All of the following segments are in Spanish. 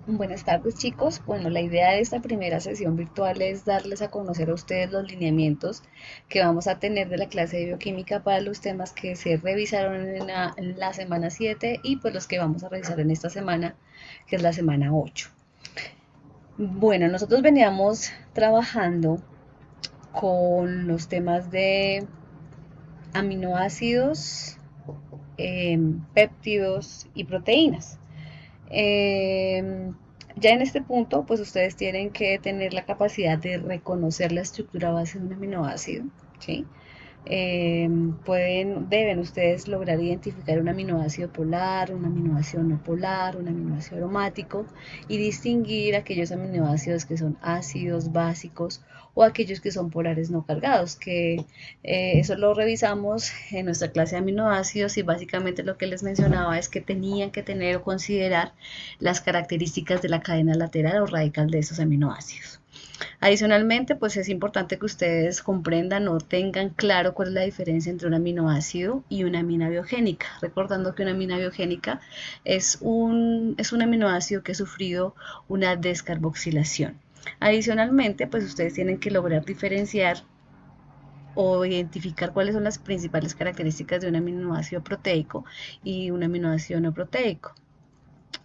Buenas tardes, chicos. Bueno, la idea de esta primera sesión virtual es darles a conocer a ustedes los lineamientos que vamos a tener de la clase de bioquímica para los temas que se revisaron en la semana 7 y pues los que vamos a revisar en esta semana, que es la semana 8. Bueno, nosotros veníamos trabajando con los temas de aminoácidos, péptidos y proteínas. Eh, ya en este punto, pues ustedes tienen que tener la capacidad de reconocer la estructura base de un aminoácido, ¿sí? eh, deben ustedes lograr identificar un aminoácido polar, un aminoácido no polar, un aminoácido aromático y distinguir aquellos aminoácidos que son ácidos básicos o aquellos que son polares no cargados, que eso lo revisamos en nuestra clase de aminoácidos y básicamente lo que les mencionaba es que tenían que tener o considerar las características de la cadena lateral o radical de esos aminoácidos. Adicionalmente, pues es importante que ustedes comprendan o tengan claro cuál es la diferencia entre un aminoácido y una amina biogénica, recordando que una amina biogénica es un aminoácido que ha sufrido una descarboxilación. Adicionalmente, pues ustedes tienen que lograr diferenciar o identificar cuáles son las principales características de un aminoácido proteico y un aminoácido no proteico.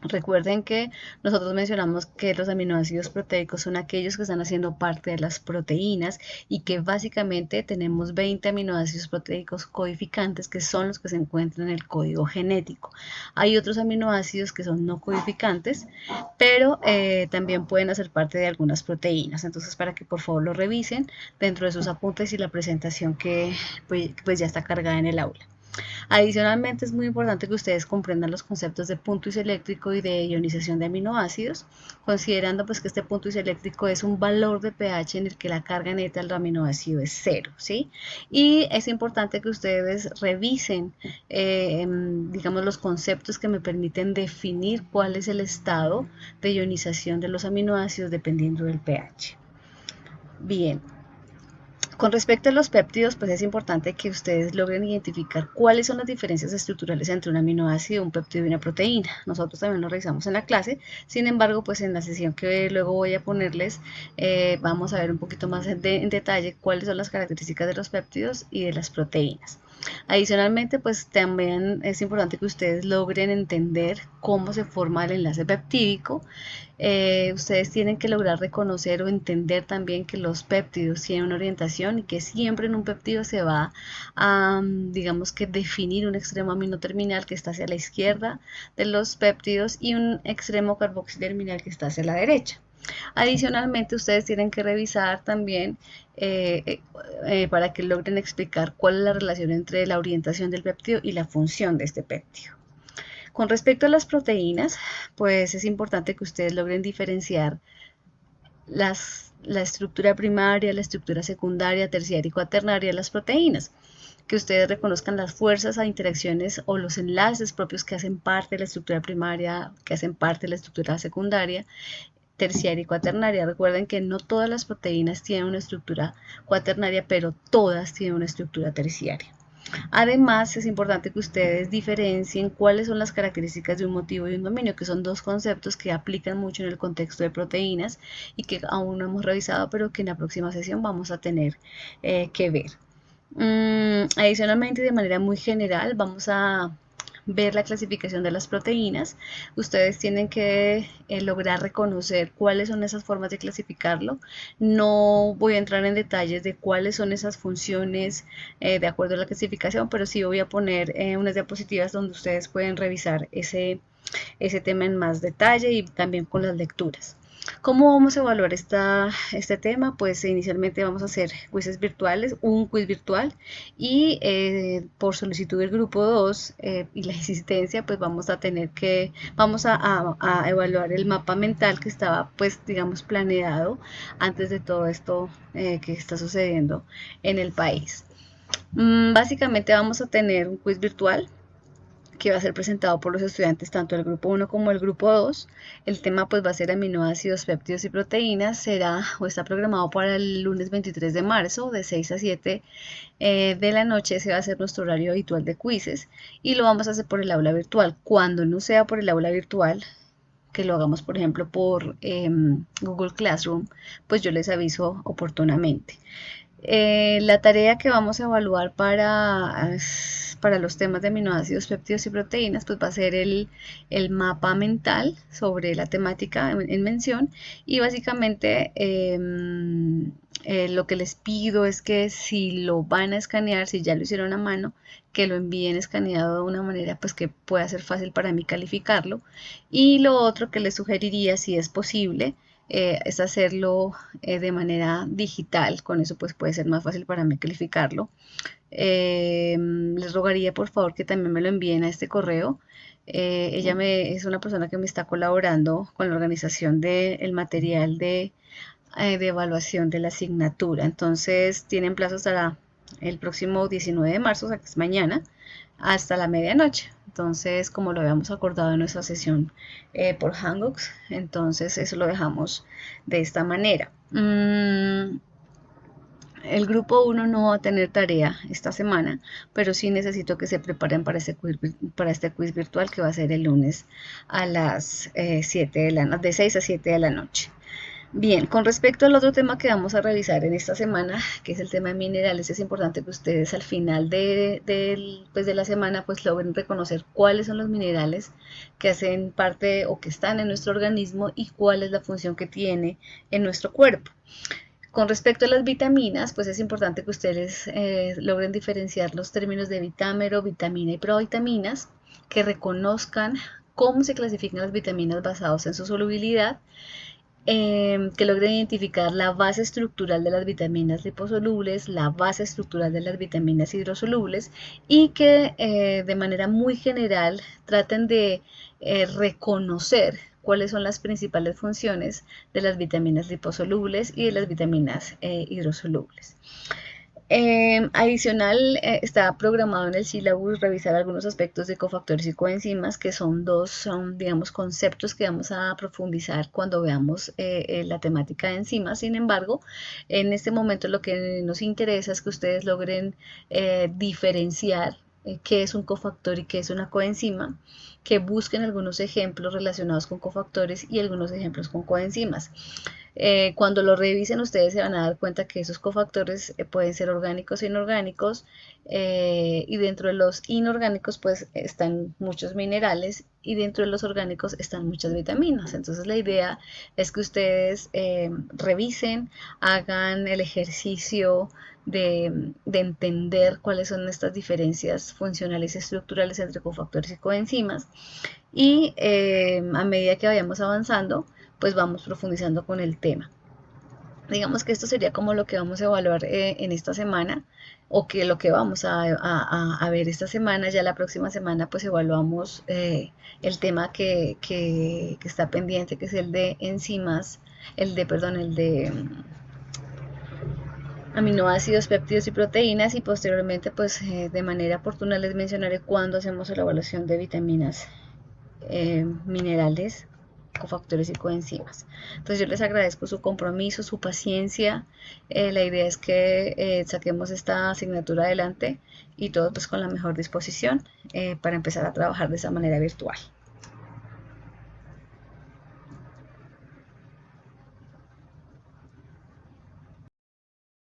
Recuerden que nosotros mencionamos que los aminoácidos proteicos son aquellos que están haciendo parte de las proteínas y que básicamente tenemos 20 aminoácidos proteicos codificantes que son los que se encuentran en el código genético. Hay otros aminoácidos que son no codificantes, pero también pueden hacer parte de algunas proteínas. Entonces, para que por favor lo revisen dentro de sus apuntes y la presentación que pues ya está cargada en el aula. Adicionalmente, es muy importante que ustedes comprendan los conceptos de punto isoeléctrico y de ionización de aminoácidos, considerando pues que este punto isoeléctrico es un valor de pH en el que la carga neta del aminoácido es cero, ¿sí? Y es importante que ustedes revisen, digamos, los conceptos que me permiten definir cuál es el estado de ionización de los aminoácidos dependiendo del pH. Bien, con respecto a los péptidos, pues es importante que ustedes logren identificar cuáles son las diferencias estructurales entre un aminoácido, un péptido y una proteína. Nosotros también lo revisamos en la clase, sin embargo, pues en la sesión que luego voy a ponerles, vamos a ver un poquito más en detalle cuáles son las características de los péptidos y de las proteínas. Adicionalmente, pues también es importante que ustedes logren entender cómo se forma el enlace peptídico. Ustedes tienen que lograr reconocer o entender también que los péptidos tienen una orientación y que siempre en un péptido se va a, digamos que definir un extremo aminoterminal que está hacia la izquierda de los péptidos y un extremo carboxiterminal que está hacia la derecha. Adicionalmente, ustedes tienen que revisar también para que logren explicar cuál es la relación entre la orientación del péptido y la función de este péptido. Con respecto a las proteínas, pues es importante que ustedes logren diferenciar la estructura primaria, la estructura secundaria, terciaria y cuaternaria de las proteínas, que ustedes reconozcan las fuerzas a interacciones o los enlaces propios que hacen parte de la estructura primaria, que hacen parte de la estructura secundaria, terciaria y cuaternaria. Recuerden que no todas las proteínas tienen una estructura cuaternaria, pero todas tienen una estructura terciaria. Además, es importante que ustedes diferencien cuáles son las características de un motivo y un dominio, que son dos conceptos que aplican mucho en el contexto de proteínas y que aún no hemos revisado, pero que en la próxima sesión vamos a tener que ver. Adicionalmente, de manera muy general, vamos a ver la clasificación de las proteínas. Ustedes tienen que lograr reconocer cuáles son esas formas de clasificarlo. No voy a entrar en detalles de cuáles son esas funciones de acuerdo a la clasificación, pero sí voy a poner unas diapositivas donde ustedes pueden revisar ese tema en más detalle y también con las lecturas. ¿Cómo vamos a evaluar este tema? Pues inicialmente vamos a hacer quizzes virtuales, un quiz virtual y por solicitud del grupo 2 y la existencia, pues vamos a evaluar el mapa mental que estaba, pues digamos, planeado antes de todo esto que está sucediendo en el país. Básicamente vamos a tener un quiz virtual que va a ser presentado por los estudiantes tanto del grupo 1 como del grupo 2. El tema pues va a ser aminoácidos, péptidos y proteínas. Será o está programado para el lunes 23 de marzo de 6 a 7 de la noche. Ese va a ser nuestro horario habitual de quizzes y lo vamos a hacer por el aula virtual. Cuando no sea por el aula virtual, que lo hagamos, por ejemplo, por Google Classroom, pues yo les aviso oportunamente. La tarea que vamos a evaluar para los temas de aminoácidos, péptidos y proteínas, pues va a ser el mapa mental sobre la temática en mención, y básicamente lo que les pido es que si lo van a escanear, si ya lo hicieron a mano, que lo envíen escaneado de una manera pues que pueda ser fácil para mí calificarlo. Y lo otro que les sugeriría, si es posible, es hacerlo de manera digital. Con eso pues puede ser más fácil para mí calificarlo. Les rogaría por favor que también me lo envíen a este correo. Es una persona que me está colaborando con la organización del material de evaluación de la asignatura. Entonces tienen plazo hasta el próximo 19 de marzo, o sea que es mañana, hasta la medianoche. Entonces, como lo habíamos acordado en nuestra sesión por Hangouts, entonces eso lo dejamos de esta manera. El grupo 1 no va a tener tarea esta semana, pero sí necesito que se preparen para este quiz virtual que va a ser el lunes a las 7 de 6 a 7 de la noche. Bien, con respecto al otro tema que vamos a revisar en esta semana, que es el tema de minerales, es importante que ustedes al final pues de la semana pues logren reconocer cuáles son los minerales que hacen parte o que están en nuestro organismo y cuál es la función que tiene en nuestro cuerpo. Con respecto a las vitaminas, pues es importante que ustedes logren diferenciar los términos de vitámero, vitamina y provitaminas, que reconozcan cómo se clasifican las vitaminas basados en su solubilidad, que logren identificar la base estructural de las vitaminas liposolubles, la base estructural de las vitaminas hidrosolubles, y que de manera muy general traten de reconocer cuáles son las principales funciones de las vitaminas liposolubles y de las vitaminas hidrosolubles. Adicional, está programado en el sílabus revisar algunos aspectos de cofactores y coenzimas, que son, digamos, conceptos que vamos a profundizar cuando veamos la temática de enzimas. Sin embargo, en este momento lo que nos interesa es que ustedes logren diferenciar qué es un cofactor y qué es una coenzima, que busquen algunos ejemplos relacionados con cofactores y algunos ejemplos con coenzimas. Cuando lo revisen ustedes se van a dar cuenta que esos cofactores pueden ser orgánicos e inorgánicos, y dentro de los inorgánicos pues están muchos minerales y dentro de los orgánicos están muchas vitaminas. Entonces la idea es que ustedes revisen, hagan el ejercicio de entender cuáles son estas diferencias funcionales y estructurales entre cofactores y coenzimas, y a medida que vayamos avanzando pues vamos profundizando con el tema. Digamos que esto sería como lo que vamos a evaluar en esta semana, o que lo que vamos a ver esta semana. Ya la próxima semana pues evaluamos el tema que está pendiente, que es el de enzimas, el de aminoácidos, péptidos y proteínas, y posteriormente pues de manera oportuna les mencionaré cuándo hacemos la evaluación de vitaminas, minerales, cofactores y coenzimas. Entonces yo les agradezco su compromiso, su paciencia. La idea es que saquemos esta asignatura adelante y todo pues con la mejor disposición para empezar a trabajar de esa manera virtual.